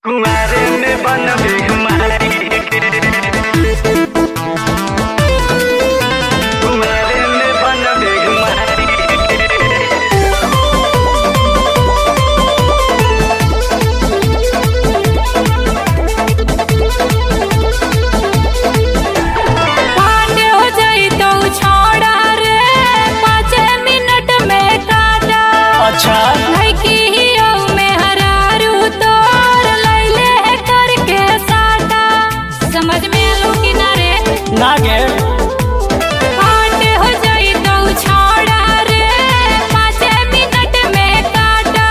कुंवारे में बनबे माई के, कुंवारे में बनबे माई के। पांडे हो जाई तो छोड़ा रे 5 मिनट में काटा। अच्छा लड़की हियो में हरारू तोर लैले करके साटा। समझ में आलू कि ना रे? नागे पांडे हो जाई तो छोड़ा रे 5 मिनट में काटा।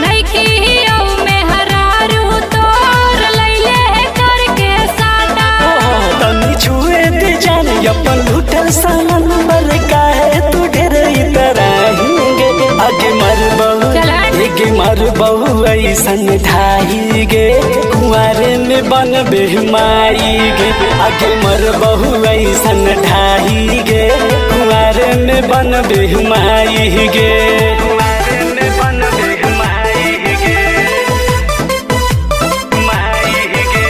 लड़की हियो में हरारू तोर लैले करके साटा। तनी छुए दे जाने अपन लुटल सामान बर काहे तू ढेर इतराहीगे। आगे मर बहु एगे मर बहु ऐसन ढाही गे, कुंवारे में बनबे माई गे। आगे मर बहु ऐसन ढाही गे, कुंवारे में बनबे माई गे। कुंवारे में बनबे माई गे, माई गे।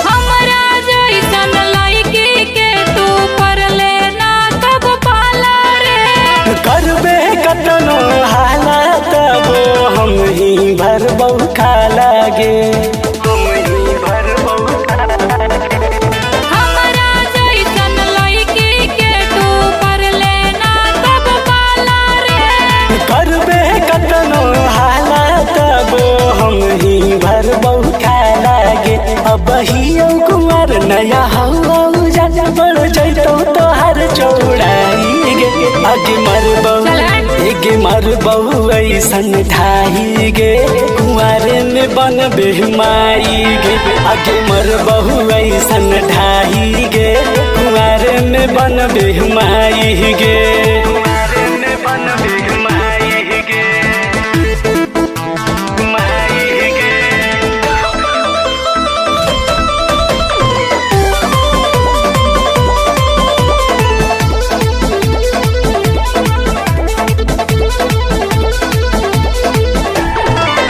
हमरा जैसन लड़की के तू पर लेना कब पाला रे। करबे कतनो हालत वो हम ही भर बहु खा लागे, हम ही भर बहु खा लागे। हमरा जैसन लड़की के तू पर लेना कब पाला रे। करबे कतनो हालत वो हम ही भर बहु खा लागे। अब ही कुमार नया हऊ जा बढ़ जैतो तो हर चौड़ाई गे। आगे मर बहु एगे मर बहु ऐसन ढाही गे, कुंवारे में बनबे माई गे। आगे मर बहु ऐसन ढाही गे, कुंवारे में बनबे माई गे। कुंवारे में बनबे माई गे, माई गे।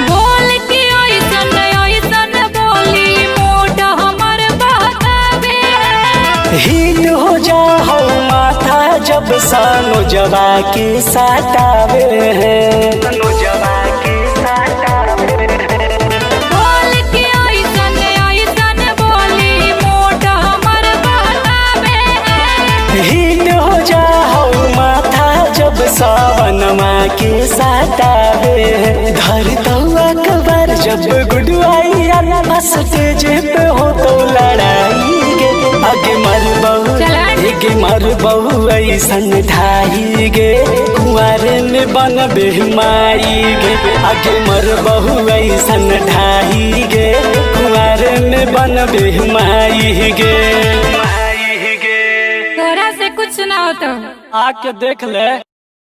बोल के ओइसन ओइसन बोली मोट हमर बहकावे। हिट हो जा हो माथा जब सानो जवा के साटावे हैं, सानो जवा के साटावे हैं। बोल के ओइसन ओइसन बोली मोट हमर बहकावे। हिट हो जा हो माथा जब सावनमा के साटावे हैं। धर दौआ कबर जब गुडवाई स्टेज पे हो तो लड़ाई गे। आगे मर बहु एगे मर बहु ऐसन ढाही गे, कुंवारे में बनबे माई गे। आगे मर बहु ऐसन ढाही गे, कुंवारे में बनबे माई गे, माई गे। तोरा से कुछ ना होता। आके देख ले।